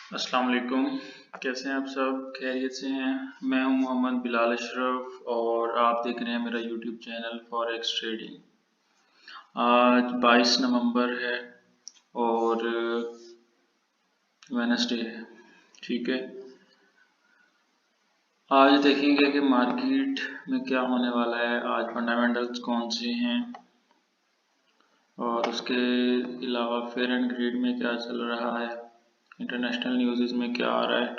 अस्सलाम वालेकुम। कैसे हैं आप सब? खैरियत से हैं? मैं हूं मोहम्मद बिलाल अशरफ और आप देख रहे हैं मेरा यूट्यूब चैनल फॉरेक्स ट्रेडिंग। आज 22 नवंबर है और वेडनेसडे है। ठीक है, आज देखेंगे कि मार्केट में क्या होने वाला है, आज फंडामेंटल्स कौन से हैं और उसके अलावा फेयर एंड ग्रीड में क्या चल रहा है, इंटरनेशनल न्यूज़ में क्या आ रहा है,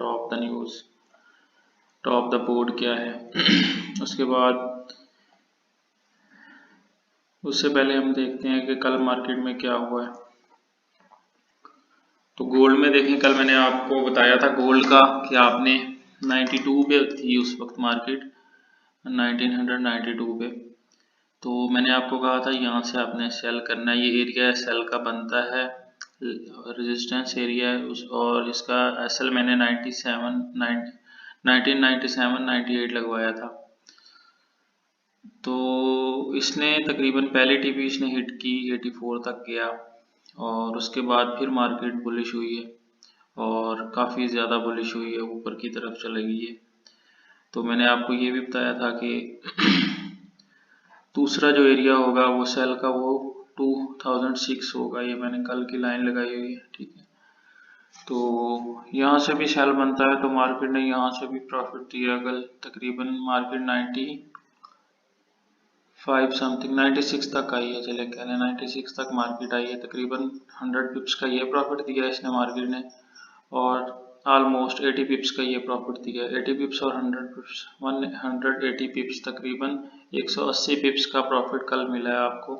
टॉप द बोर्ड क्या है। उसके बाद उससे पहले हम देखते हैं कि कल मार्केट में क्या हुआ है। तो गोल्ड में देखें, कल मैंने आपको बताया था गोल्ड का कि आपने 92 पे थी उस वक्त मार्केट, 1992 पे। तो मैंने आपको कहा था यहाँ से आपने सेल करना है, ये एरिया सेल का बनता है, रेजिस्टेंस एरिया है उस, और इसका एसएल मैंने 1997 लगवाया था। तो इसने तकरीबन पहले टीपी इसने हिट की 84 तक गया और उसके बाद फिर मार्केट बुलिश हुई है और काफ़ी ज़्यादा बुलिश हुई है, ऊपर की तरफ चली गई है। तो मैंने आपको ये भी बताया था कि दूसरा जो एरिया होगा वो सेल का वो 2006 होगा, ये मैंने कल की लाइन लगाई हुई है। ठीक है, तो यहाँ से भी सेल बनता है तो मार्केट ने यहाँ से भी प्रॉफिट दिया कल। तकरीबन मार्केट 95 समथिंग 96 तक आई है, चले कह लें 96 तक मार्केट आई है। तकरीबन 100 पिप्स का ये प्रॉफिट दिया इसने मार्केट ने और ऑलमोस्ट 80 पिप्स का ये प्रॉफिट दिया। 80 पिप्स और 100 पिप्स, 180 पिप्स, तकरीबन 180 पिप्स का प्रॉफिट कल मिला है आपको।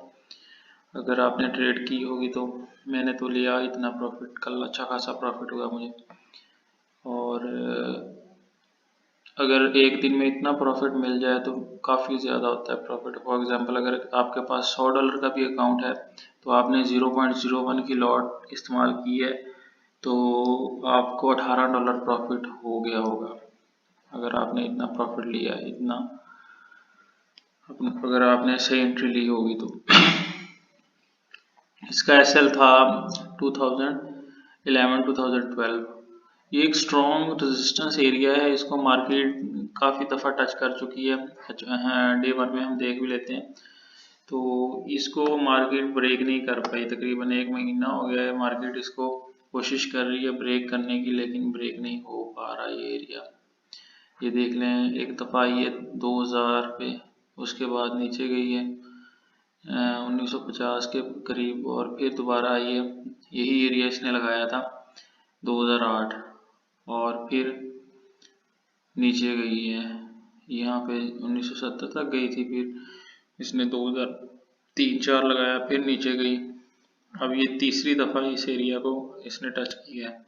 अगर आपने ट्रेड की होगी तो मैंने तो लिया इतना प्रॉफिट, कल अच्छा खासा प्रॉफिट हुआ मुझे। और अगर एक दिन में इतना प्रॉफिट मिल जाए तो काफ़ी ज़्यादा होता है प्रॉफिट। फॉर एग्जांपल अगर आपके पास $100 का भी अकाउंट है तो आपने 0.01 की लॉट इस्तेमाल की है तो आपको $18 प्रॉफिट हो गया होगा, अगर आपने इतना प्रॉफिट लिया है, इतना अगर आपने सही एंट्री ली होगी तो। इसका एसएल था 2011-2012। ये एक स्ट्रॉन्ग रेजिस्टेंस एरिया है, इसको मार्केट काफ़ी दफ़ा टच कर चुकी है। डे वन में हम देख भी लेते हैं तो इसको मार्केट ब्रेक नहीं कर पाई। तकरीबन एक महीना हो गया है मार्केट इसको कोशिश कर रही है ब्रेक करने की, लेकिन ब्रेक नहीं हो पा रहा ये एरिया। ये देख लें, एक दफ़ा ये 2000 पे, उसके बाद नीचे गई है 1950 के करीब और फिर दोबारा आई है। यही एरिया इसने लगाया था 2008 और फिर नीचे गई है, यहाँ पे 1970 तक गई थी, फिर इसने 2003-4 लगाया, फिर नीचे गई। अब ये तीसरी दफ़ा इस एरिया को इसने टच किया है।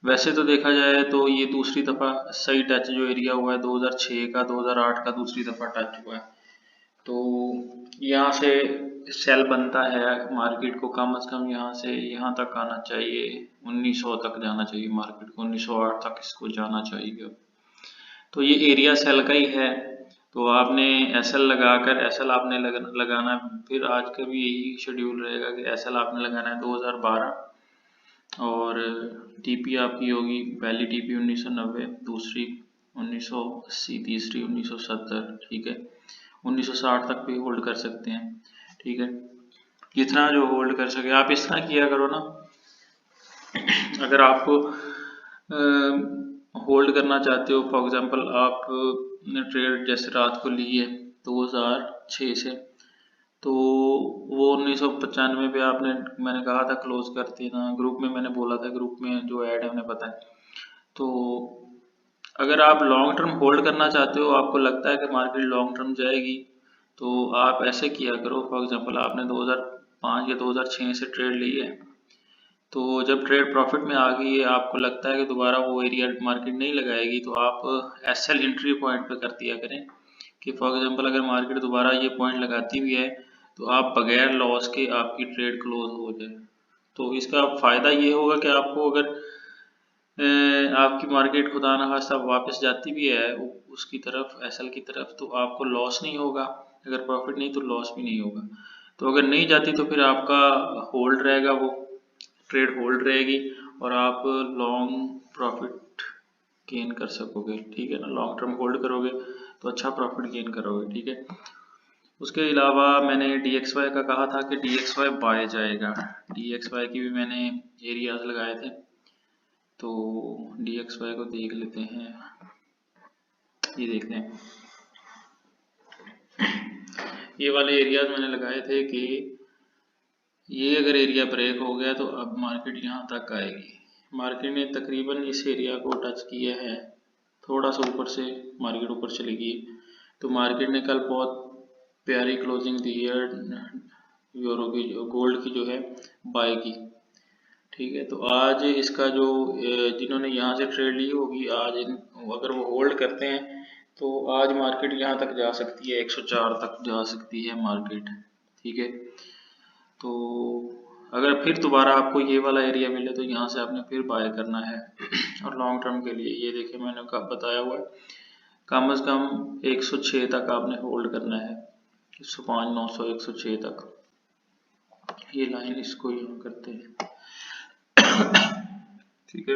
वैसे तो देखा जाए तो ये दूसरी दफ़ा सही टच जो एरिया हुआ है 2006 का, 2008 का दूसरी दफ़ा टच हुआ है। तो यहाँ से सेल बनता है, मार्केट को कम से कम यहाँ से यहाँ तक आना चाहिए, 1900 तक जाना चाहिए मार्केट को, 1908 तक इसको जाना चाहिए। तो ये एरिया सेल का ही है, तो आपने एसएल लगाकर एसएल आपने लगाना। फिर आज का भी यही शेड्यूल रहेगा कि एसएल आपने लगाना है 2012 और टीपी आपकी होगी, पहली टीपी 1990, दूसरी 1980, तीसरी 1970। ठीक है, 1960 तक भी होल्ड कर सकते हैं। ठीक है, जितना जो होल्ड कर सके आप इस तरह किया करो ना। अगर आपको होल्ड करना चाहते हो, फॉर एग्जांपल आप ने ट्रेड जैसे रात को ली है 2006 से, तो वो 1995 पे आपने, मैंने कहा था क्लोज कर देना, ग्रुप में मैंने बोला था, ग्रुप में जो ऐड है उन्हें पता है। तो अगर आप लॉन्ग टर्म होल्ड करना चाहते हो, आपको लगता है कि मार्केट लॉन्ग टर्म जाएगी, तो आप ऐसे किया करो। फॉर एग्जांपल आपने 2005 या 2006 से ट्रेड ली है, तो जब ट्रेड प्रॉफिट में आ गई है, आपको लगता है कि दोबारा वो एरिया मार्केट नहीं लगाएगी, तो आप एसएल एंट्री पॉइंट पे कर दिया करें कि फॉर एग्जांपल अगर मार्केट दोबारा ये पॉइंट लगाती भी है तो आप बगैर लॉस के आपकी ट्रेड क्लोज हो जाए। तो इसका फ़ायदा ये होगा कि आपको अगर आपकी मार्केट खुदा न खास्ता वापस जाती भी है उसकी तरफ, एसएल की तरफ, तो आपको लॉस नहीं होगा। अगर प्रॉफिट नहीं तो लॉस भी नहीं होगा। तो अगर नहीं जाती तो फिर आपका होल्ड रहेगा, वो ट्रेड होल्ड रहेगी और आप लॉन्ग प्रॉफिट गेन कर सकोगे, ठीक है ना। लॉन्ग टर्म होल्ड करोगे तो अच्छा प्रॉफिट गेन करोगे, ठीक है। उसके अलावा मैंने DXY का कहा था कि DXY बाय जाएगा, DXY की भी मैंने एरियाज लगाए थे, तो DXY को देख लेते हैं। ये देखते हैं, ये वाले एरियाज मैंने लगाए थे कि ये अगर एरिया ब्रेक हो गया तो अब मार्केट यहाँ तक आएगी। मार्केट ने तकरीबन इस एरिया को टच किया है, थोड़ा सा ऊपर से मार्केट ऊपर चली गई। तो मार्केट ने कल बहुत प्यारी क्लोजिंग दी है यूरो की, गोल्ड की जो है बाय की, ठीक है। तो आज इसका जो जिन्होंने यहाँ से ट्रेड ली होगी, आज अगर वो होल्ड करते हैं तो आज मार्केट यहाँ तक जा सकती है, 104 तक जा सकती है मार्केट, ठीक है। तो अगर फिर दोबारा आपको ये वाला एरिया मिले तो यहाँ से आपने फिर बाय करना है। और लॉन्ग टर्म के लिए ये देखिए मैंने कब बताया हुआ है, कम से कम 106 तक आपने होल्ड करना है, 105, 900, 106 तक। ये लाइन इसको यहाँ करते हैं, ठीक है।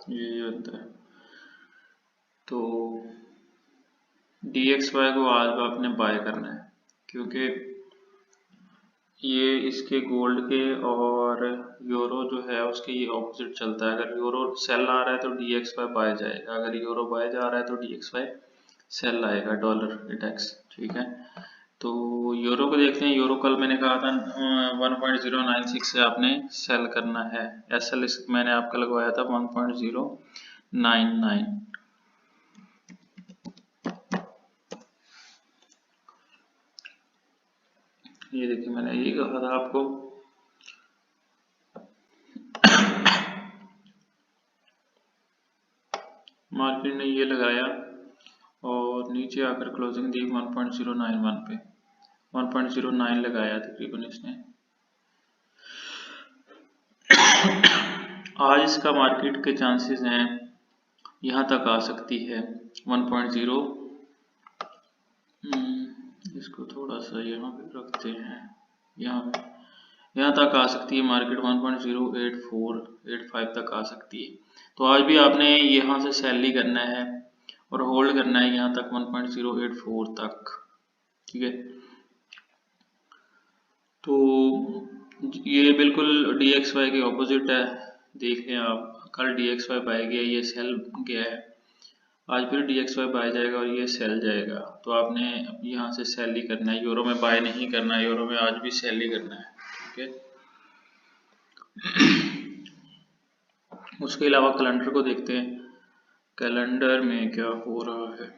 ये होता है। तो DXY को आज आपने बाय करना है, क्योंकि ये इसके गोल्ड के और यूरो जो है उसके ये ऑपोजिट चलता है। अगर यूरो सेल आ रहा है तो DXY बाय जाएगा, अगर यूरो बाय जा रहा है तो DXY सेल आएगा, डॉलर इंडेक्स, ठीक है। तो यूरो को देखते हैं। यूरो कल मैंने कहा था 1.096 से आपने सेल करना है। SL मैंने आपका लगवाया था 1.099। ये देखिए मैंने ये कहा था आपको, मार्केट ने ये लगाया और नीचे आकर क्लोजिंग दी 1.091 पे, 1.09 लगाया तकरीबन इसने। आज इसका मार्केट के चांसेस हैं यहाँ तक आ सकती है 1.0, इसको थोड़ा सा यहाँ पे रखते हैं, यहाँ तक आ सकती है मार्केट, 1.08485 तक आ सकती है। तो आज भी आपने यहाँ से सेल ही करना है और होल्ड करना है यहाँ तक 1.084 तक, ठीक है। तो ये बिल्कुल DXY के ऑपोजिट है, देखें आप, कल DXY बाय गया, ये सेल गया है, आज फिर DXY बाय जाएगा और ये सेल जाएगा। तो आपने यहाँ से सेल ही करना है, यूरो में बाय नहीं करना है, यूरो में आज भी सेल ही करना है, ठीक है। उसके अलावा कैलेंडर को देखते हैं, कैलेंडर में क्या हो रहा है।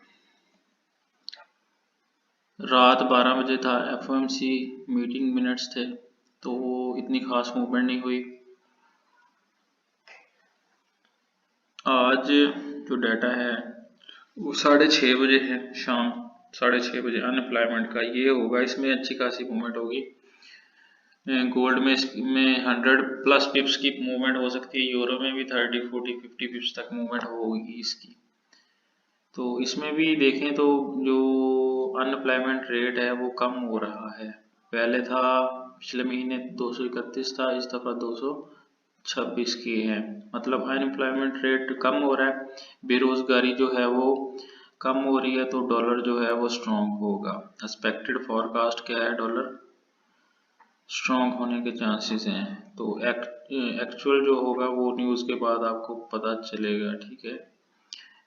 रात 12 बजे था, FOMC मीटिंग मिनट्स थे, तो इतनी खास मूवमेंट नहीं हुई। आज जो डाटा है वो 6:30 बजे है, शाम 6:30 बजे अनएम्प्लॉयमेंट का ये होगा, इसमें अच्छी खासी मूवमेंट होगी। गोल्ड में 100+ पिप्स की मूवमेंट हो सकती है, यूरो में भी 30, 40, 50 पिप्स तक मूवमेंट होगी इसकी। तो इसमें भी देखें तो जो अनएम्प्लॉयमेंट रेट है वो कम हो रहा है, पहले था पिछले महीने 231 था, इस दफा 226 की है, मतलब अनएम्प्लॉयमेंट रेट कम हो रहा है, बेरोजगारी जो है वो कम हो रही है, तो डॉलर जो है वो स्ट्रॉन्ग होगा। एक्सपेक्टेड फॉरकास्ट क्या है, डॉलर स्ट्रॉन्ग होने के चांसेस हैं। तो एक्चुअल जो होगा वो न्यूज़ के बाद आपको पता चलेगा, ठीक है।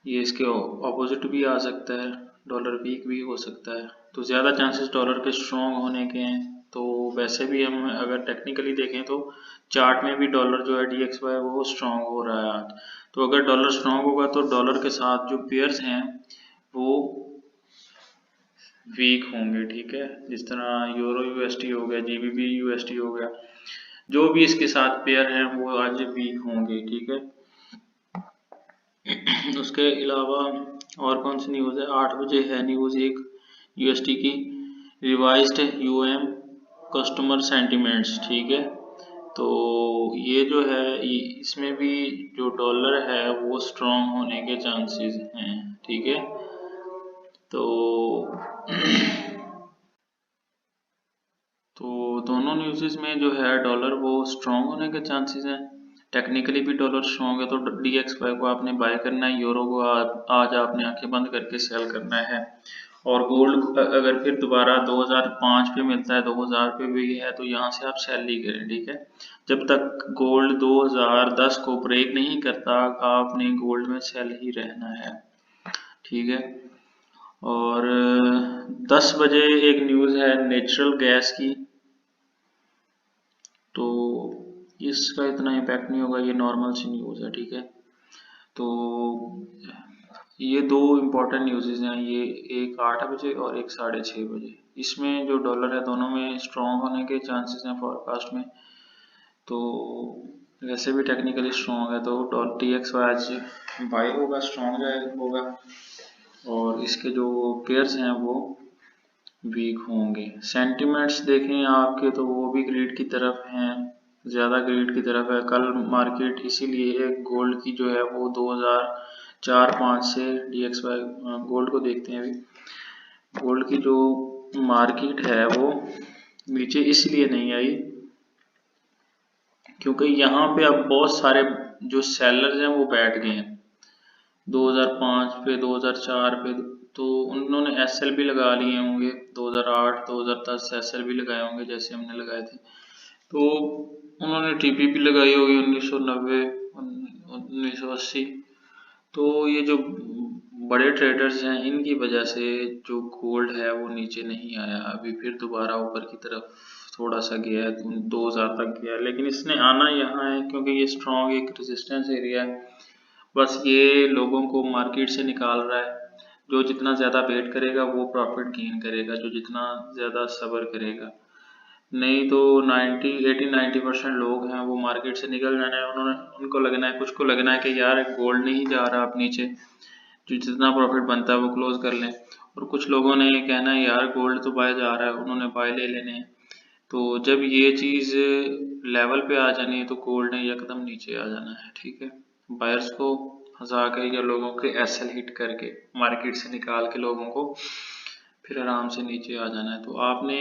ये इसके ऑपोजिट भी आ सकता है, डॉलर वीक भी हो सकता है, तो ज़्यादा चांसेस डॉलर के स्ट्रॉन्ग होने के हैं। तो वैसे भी हम अगर टेक्निकली देखें तो चार्ट में भी डॉलर जो है DXY वो स्ट्रॉन्ग हो रहा है आज। तो अगर डॉलर स्ट्रॉन्ग होगा तो डॉलर के साथ जो पेयर्स हैं वो वीक होंगे, ठीक है। जिस तरह यूरो USD हो गया, GBP USD हो गया, जो भी इसके साथ पेयर हैं वो आज वीक होंगे, ठीक है। उसके अलावा और कौन सी न्यूज़ है, 8 बजे है न्यूज़ एक USD की, रिवाइज्ड UM कस्टमर सेंटिमेंट्स, ठीक है। तो ये जो है इसमें भी जो डॉलर है वो स्ट्रॉन्ग होने के चांसेस हैं, ठीक है। तो दोनों न्यूज़ में जो है डॉलर वो स्ट्रॉन्ग होने के चांसेस हैं। टेक्निकली भी डॉलर स्ट्रॉन्ग है, तो DXY को आपने बाय करना है, यूरो को आज आपने आंखें बंद करके सेल करना है। और गोल्ड अगर फिर दोबारा 2005 पे मिलता है, 2000 पे भी है, तो यहाँ से आप सेल ही करें, ठीक है। जब तक गोल्ड 2010 को ब्रेक नहीं करता, आपने गोल्ड में सेल ही रहना है, ठीक है। और 10 बजे एक न्यूज़ है नेचुरल गैस की, तो इसका इतना इम्पैक्ट नहीं होगा, ये नॉर्मल सी न्यूज़ है, ठीक है। तो ये दो इम्पोर्टेंट न्यूज़ हैं, ये एक 8 बजे और एक 6:30 बजे। इसमें जो डॉलर है दोनों में स्ट्रॉन्ग होने के चांसेस हैं फॉरकास्ट में। तो वैसे भी टेक्निकली स्ट्रॉन्ग है, तो DXY आज बाय होगा, स्ट्रॉन्ग होगा, और इसके जो पेयर्स हैं वो वीक होंगे। सेंटिमेंट्स देखें आपके, तो वो भी ग्रीड की तरफ हैं, ज़्यादा ग्रीड की तरफ है। कल मार्केट इसीलिए गोल्ड की जो है वो 2004-05 से DXY गोल्ड को देखते हैं। अभी गोल्ड की जो मार्केट है वो नीचे इसलिए नहीं आई क्योंकि यहाँ पे अब बहुत सारे जो सेलर्स हैं वो बैठ गए हैं 2005 पे, 2004 पे, तो उन्होंने SL भी लगा लिए होंगे, 2008 2010 SL भी लगाए होंगे जैसे हमने लगाए थे। तो उन्होंने TP भी लगाई होगी 1990 1980। तो ये जो बड़े ट्रेडर्स हैं इनकी वजह से जो गोल्ड है वो नीचे नहीं आया, अभी फिर दोबारा ऊपर की तरफ थोड़ा सा गया है, 2000 तक गया, लेकिन इसने आना यहाँ है क्योंकि ये स्ट्रॉन्ग एक रेजिस्टेंस एरिया है। बस ये लोगों को मार्केट से निकाल रहा है। जो जितना ज़्यादा वेट करेगा वो प्रॉफिट गेन करेगा, जो जितना ज़्यादा सब्र करेगा। नहीं तो 80-90% लोग हैं वो मार्केट से निकल जाना है, उनको लगना है, कुछ को लगना है कि यार गोल्ड नहीं जा रहा अब नीचे, जो जितना प्रॉफिट बनता है वो क्लोज कर लें। और कुछ लोगों ने कहना है यार गोल्ड तो बाय जा रहा है, उन्होंने बाय ले लेने हैं। तो जब ये चीज़ लेवल पे आ जानी है तो गोल्ड ने एकदम नीचे आ जाना है, ठीक है। बायर्स को फंसा कर या लोगों के SL हिट करके मार्केट से निकाल के लोगों को फिर आराम से नीचे आ जाना है। तो आपने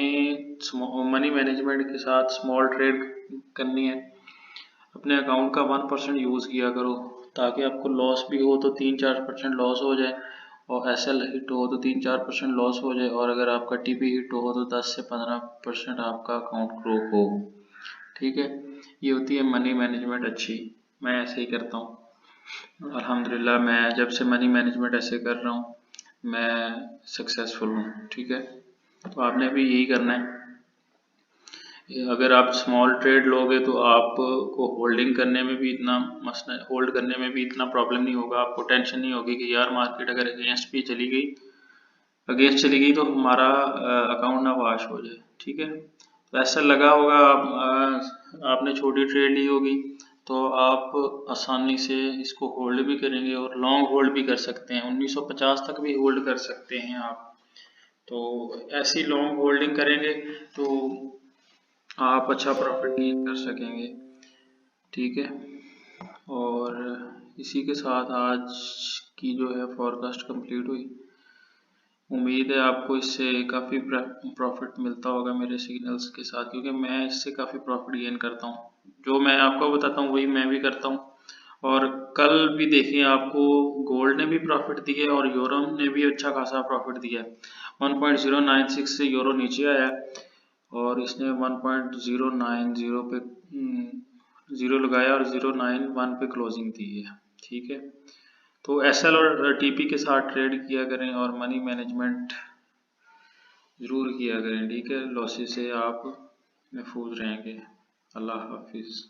मनी मैनेजमेंट के साथ स्मॉल ट्रेड करनी है। अपने अकाउंट का 1% यूज़ किया करो, ताकि आपको लॉस भी हो तो 3-4% लॉस हो जाए, और SL हिट हो तो 3-4% लॉस हो जाए, और अगर आपका TP हिट हो तो 10 से 15% आपका अकाउंट ग्रो हो, ठीक है। ये होती है मनी मैनेजमेंट अच्छी। मैं ऐसे ही करता हूँ अल्हम्दुलिल्लाह। मैं जब से मनी मैनेजमेंट ऐसे कर रहा हूँ मैं सक्सेसफुल हूँ, ठीक है। तो आपने भी यही करना है। अगर आप स्मॉल ट्रेड लोगे तो आपको होल्डिंग करने में भी इतना मसला, होल्ड करने में भी इतना प्रॉब्लम नहीं होगा, आपको टेंशन नहीं होगी कि यार मार्केट अगर अगेंस्ट चली गई तो हमारा अकाउंट ना वाश हो जाए, ठीक है। तो ऐसा लगा होगा आपने छोटी ट्रेड ली होगी तो आप आसानी से इसको होल्ड भी करेंगे और लॉन्ग होल्ड भी कर सकते हैं, 1950 तक भी होल्ड कर सकते हैं आप। तो ऐसी लॉन्ग होल्डिंग करेंगे तो आप अच्छा प्रॉफिट गेन कर सकेंगे, ठीक है। और इसी के साथ आज की जो है फॉरकास्ट कंप्लीट हुई। उम्मीद है आपको इससे काफ़ी प्रॉफिट मिलता होगा मेरे सिग्नल्स के साथ, क्योंकि मैं इससे काफ़ी प्रॉफिट गेन करता हूँ। जो मैं आपको बताता हूँ वही मैं भी करता हूँ। और कल भी देखिए आपको गोल्ड ने भी प्रॉफिट दिया है और यूरो ने भी अच्छा खासा प्रॉफिट दिया है। 1.096 से यूरो नीचे आया और इसने 1.090 पे ज़ीरो लगाया और 091 पे क्लोजिंग दी है, ठीक है। तो SL और TP के साथ ट्रेड किया करें और मनी मैनेजमेंट ज़रूर किया करें, ठीक है। लॉसेस से आप महफूज रहेंगे। अल्लाह हाफिज़।